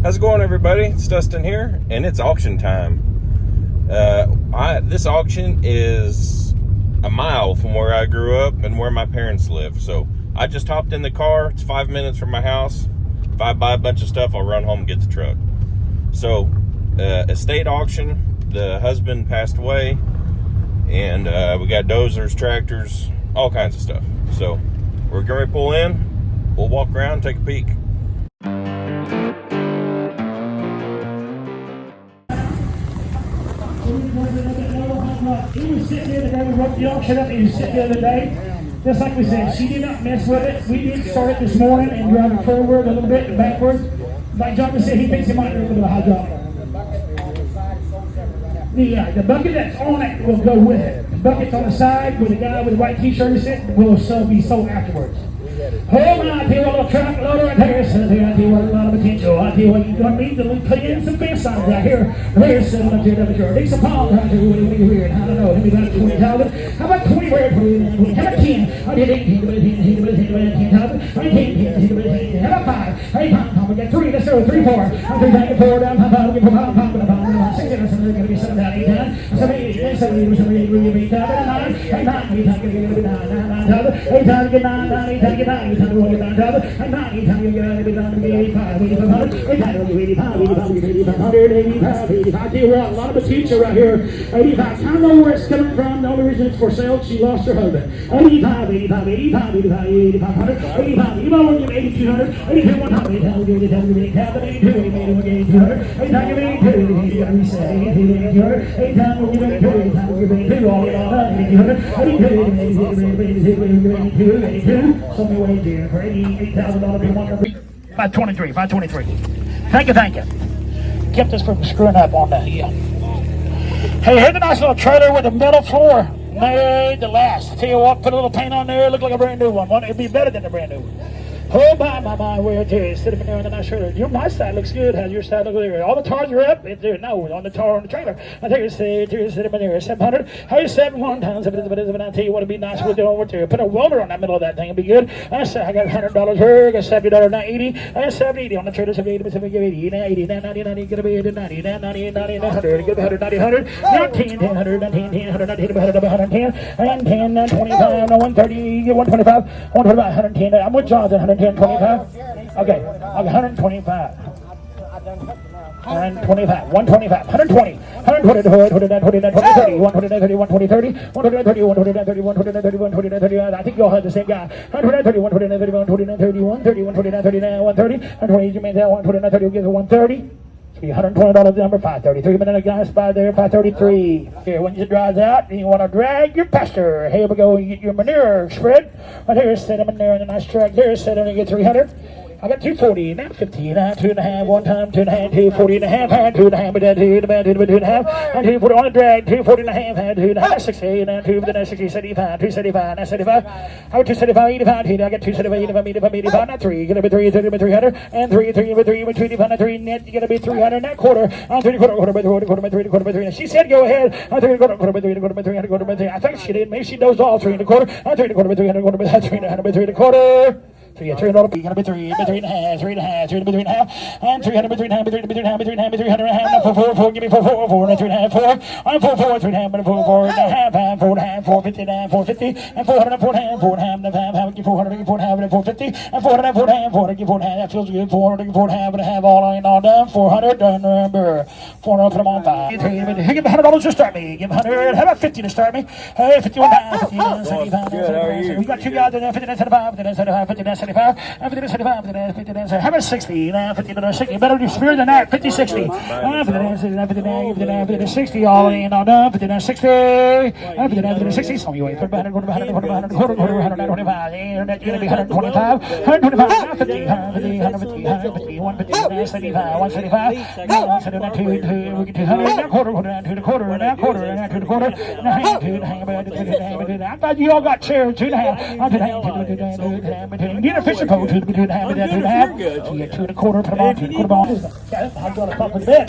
How's it going, everybody? It's Dustin here, and it's auction time. This auction is a mile from where I grew up and where my parents live. So I just hopped in the car. It's 5 minutes from my house. If I buy a bunch of stuff, I'll run home and get the truck. So, estate auction. The husband passed away, and we got dozers, tractors, all kinds of stuff. So we're going to pull in. We'll walk around and take a peek. He was sitting there the day we wrote the auction up. He was sitting the other day. Just like we said, she did not mess with it. We did start it this morning and drive it forward a little bit and backwards. Like John said, he thinks he might do a little bit of hydraulic. The bucket that's on it will go with it. The bucket's on the side with the guy with the white t-shirt is sitting will be sold afterwards. Hold on, I tell you what, a Trackloader right here. I tell you what, a lot of potential. I tell you what, you're going to need to put in some fence signs right here. There's some up here, there's some palms right here. What do you weird? I don't know. Maybe about 20,000. How about 20? How about 10? I did 18, 10,000. How about 5? Hey, Tom, we got 3. Let's go. 3, 4. I'm 3, 4 down. How about we put pound, 6. There's going to be 7 down, 8 down. 7, 8, 9, 7, 8, 9, 8, 9, 8 times to get 9, 8 times to get 9, 9, 8 times to get 9, 8 times to get 9, 9, 8 times to get 85, 8500, 8 times to get 85, 8500, 85, 85. I tell you what, a lot of potential right here. 85. I don't know where it's coming from. The only reason it's for sale, she lost her husband. 85, 85, 85, 85, 8500, 85. You know what? 8200, 82, 100, 8 times to get 82, 82, 8 times to get 8200, 8 times to get 82, 82, 8 times to get 82, all in all, 8200, 82. So many ways here for $88,000 523. Thank you. Kept us from screwing up on that. Yeah. Hey, here's a nice little trailer with a metal floor. Made to last. Tell you what, put a little paint on there, look like a brand new one. It'd be better than a brand new one. Oh my, where it is. Sit up in there on the nice trailer. My side looks good. How's your side look there? All the tires are up. No, on the tar on the trailer. I think it's sit up in there. 700. Hey, 7 1 times. I tell you what, it'd be nice with it over there. Put a welder on that middle of that thing. It'd be good. I got $100 here. I got $70 now 80. I got 70 on the trailer. 70, 80, now 80, now 90, 90. Gonna be 90, now 90, 90, 100. Get 100, 90, 100. 19, 10, 100, 19, 10, 100, 19, 110, and 10, 25, 130, 125, 125, 110. I'm with Jonathan. 110, 25. Okay, 125. 125, 125, 120, 120, 120, 120, 130, 120, 130, 130, 130. I think you all had the same guy. 130, 130, 130, 130, 130, 130, 120, you mean that 120, 30 will give it 130. $120 number, 533. But then a guy spot there, 533. Here, when it dries out, and you want to drag your pasture. Here we go, you get your manure spread. Right here, set them in there in a nice track. There, set them and get 300. I got 240, now 50, now 2.5, one time, 2.5, 240 and a half, hand 2.5, but then 2.5, and 240 on the drag, 240 and a half, hand 2.5, 60, now 2, but then 60, 75, 275, now 75, I got 275, 85, I got 275, 85, now 3, gonna be 3, 300, and 3, 285, 3, net, you gotta be 300, now quarter, on 3, quarter by 3, she said go ahead, on 3, quarter by 3, quarter by 3, I think she did, maybe she knows all 3 and a quarter, on 3, quarter by 3, quarter by 3, 3 and a quarter. So yeah, $300, you're gonna be 3, 3 and a half, 3 and a half, 3 and a half, and 300, 3 and a half, 3 and a half, 3 and a half, 300 and a half, 4, give me 4, 4, and 3 and a half, 4, I'm 4, 3 and a half, 4 and a half, 4 and a half, 450, and 450, and 400, 4 and a half, 4 and a half, and 400, 4 and a half, and 450, and 400, 4 and a half, 400, 4 and a half, that feels good, 400, 4 and a half, and a half, all in, all done, 400, done, remember, 400, put them on 5, 3, give me $100 to start me, give 100, how about 50 to start me, hey, 51, 50, 75, we got 2 guys in there, 50, 75, 75, 50, 75, and 50, 75, 50, how about 60, 50, 60, better do spirit than that, 50, 60, 50, 60, all in, all done, 50, 60, 50, 60, so you wait, 100, 100, 100, 125, internet, you're gonna be 125, 125, 50, 150, 150, 150, 75, 175, 175, 200, quarter, down to the quarter, now quarter, now to the quarter, now I thought you all got chairs, 2.5, get a fishing pole, 2.5, so you get 2 1/4, put them on, 2 1/4 on. I'm gonna pump with that.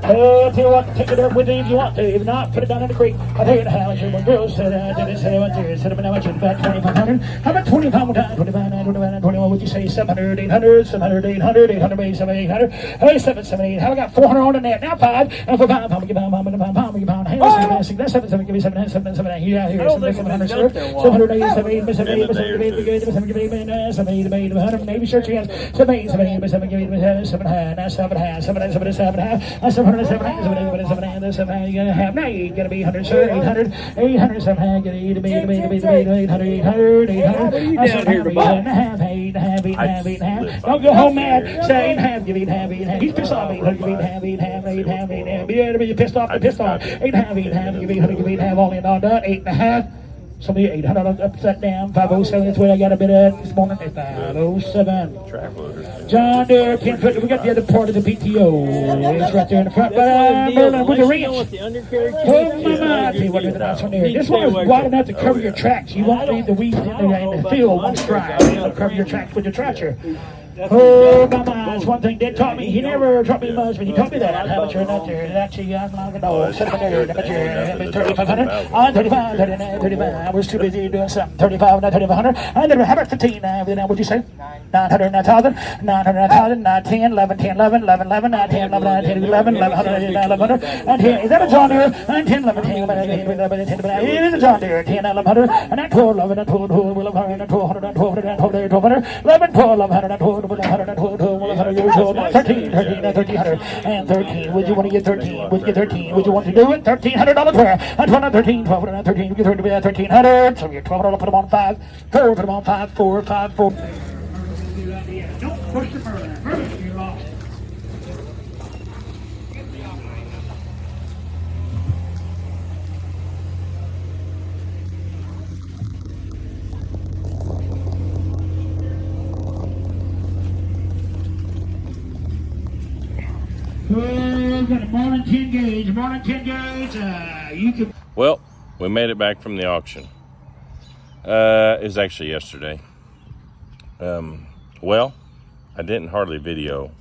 Tell you what, take it up with you if you want to. If not, put it down in the creek. I'll tell you how much one girl said I did it, said I went there. Said how much about 2,500. How about 25 more times? 25, 25, 21. Would you say 700, 800, 700, 800, 800, 800, 800, 7, 7, 8. How I got 400 on the net. Now 5. And for pound, give pound, pound, pound, pound, give pound. Hey, that's 7, 7, give me 7, 7, 7, 8. Here, 700, sir. 700, 8, 7, 8, 7, 8, 7, 8, 7, 8, 7, 8, 100, maybe search again. 7, 8, 7, 8, 7, 8, 7, high. Now 7 high. 7, 7, 7 high. 700, 7 high. 7 high. 7 high. You gotta have. Now you gotta be 100, sir. 800, 800, 7 high. Get 800, 800, 800, 800. I said, 8.5. Don't go home mad. Say 8.5. Give 8.5. He's pissed off. 800. Give 8.5. Be pissed off. 8.5. Give 800. Give 8.5. All in all done. 8.5. Some of you 800 upside down. 507. That's what I got a bit of this morning. 507. Trackloader. John Deere 10 foot. We got the other part of the PTO. It's right there in the front. But Merlin with the wrench. Oh my! I tell you what, there's a nice one there. This one is wide enough to cover your tracks. You won't leave the weeds in the field one stride. It'll cover your tracks with your tractor. Oh my! That's one thing Dad taught me. He never taught me much, but he taught me that. How much you're not there? Actually, I'm like a dog. Set up there. How much you're 3,500? On 35, 39, 35. I was too busy doing something. 35, not 3,500. And then how about 15? Now, what'd you say? 900, 9,000, 900, 9,000, 9, 10, 11, 10, 11, 11, 11, 9, 10, 11, 9, 10, 11, 1100, 1100, and 10. Is that a John Deere? 9, 10, 11, 10, 11, 10, 11, 10, 11. It is a John Deere. 10, 1100, and 9, 12, 11, and 12, 12, 1100, and 1200, and 1200, and 1200, 11, 12, 1100, and 12, 1100, and 12, 12, 13, 13, and 1300, and 13. Would you want to get 13? Would you get 13? Would you want to do it? $1,300 for and 12, 13, 12, and 13. You get 1,300. So you're $1,200. Put them on 5. 4. Put them on 5. 4. 5. 4. Don't push the Merlin. Merlin, you're lost. Oh, got a morning 10 gauge. Morning 10 gauge. You can. Well, we made it back from the auction. It was actually yesterday. Well, I didn't hardly video.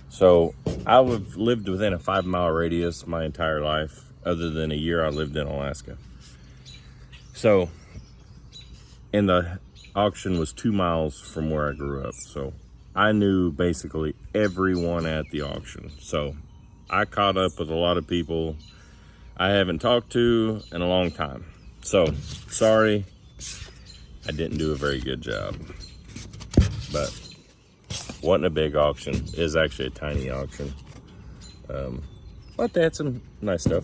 So I've lived within a 5-mile radius my entire life, other than a year I lived in Alaska. So, and the auction was 2 miles from where I grew up. So I knew basically everyone at the auction. So I caught up with a lot of people I haven't talked to in a long time. So sorry, I didn't do a very good job. But wasn't a big auction. It was actually a tiny auction. But they had some nice stuff.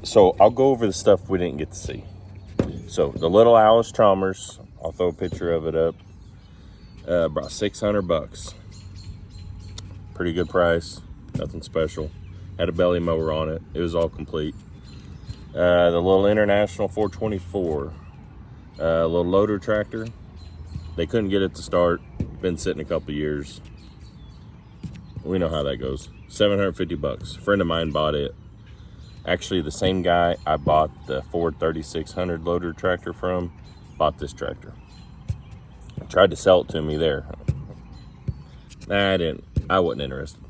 So I'll go over the stuff we didn't get to see. So the little Alice Chalmers, I'll throw a picture of it up. About $600. Pretty good price. Nothing special. Had a belly mower on it. It was all complete. The little International 424. Little loader tractor. They couldn't get it to start. Been sitting a couple years. We know how that goes. $750. A friend of mine bought it. Actually, the same guy I bought the Ford 3600 loader tractor from bought this tractor. Tried to sell it to me there. Nah, I wasn't interested.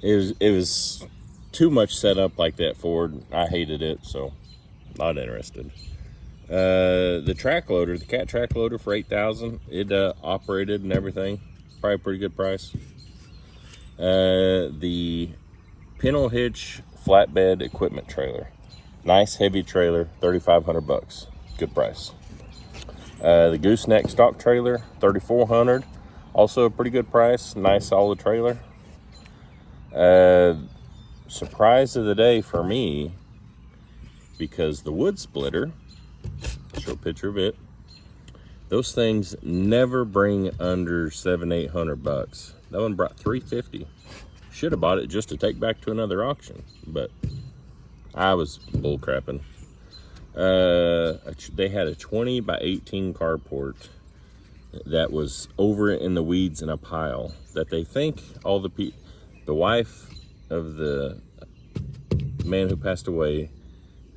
It was too much set up like that Ford. I hated it, so not interested. The Trackloader, the Cat Trackloader for $8,000. It operated and everything. Probably a pretty good price. The Pintle Hitch flatbed equipment trailer. Nice heavy trailer, $3,500. Good price. The Gooseneck stock trailer, $3,400. Also a pretty good price. Nice solid trailer. Surprise of the day for me, because the wood splitter, show a picture of it, those things never bring under $700-800. That one brought $350. Should have bought it just to take back to another auction, but I was bull crapping. They had a 20 by 18 carport that was over in the weeds in a pile that they think all the wife of the man who passed away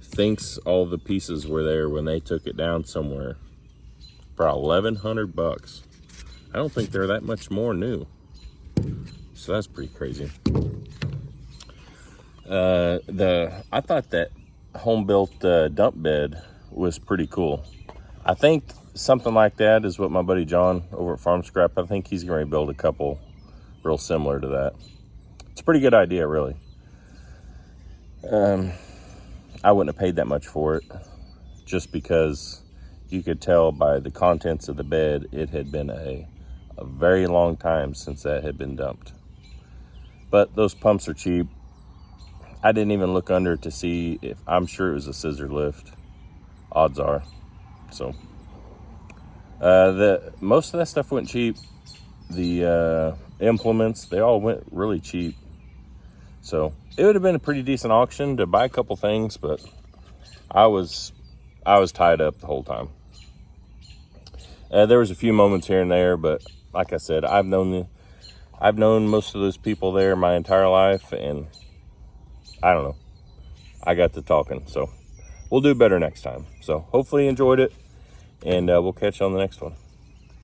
thinks all the pieces were there when they took it down somewhere for $1,100. I don't think they're that much more new. So that's pretty crazy. I thought that home built dump bed was pretty cool. I think something like that is what my buddy John over at Farm Scrap, I think he's going to build a couple real similar to that. It's a pretty good idea, really. I wouldn't have paid that much for it, just because you could tell by the contents of the bed it had been a very long time since that had been dumped. But those pumps are cheap. I didn't even look under to see if, I'm sure it was a scissor lift. Odds are. So most of that stuff went cheap. The implements, they all went really cheap. So it would have been a pretty decent auction to buy a couple things, but I was tied up the whole time. There was a few moments here and there, but like I said, I've known most of those people there my entire life, and I don't know, I got to talking. So we'll do better next time. So hopefully you enjoyed it, and we'll catch you on the next one.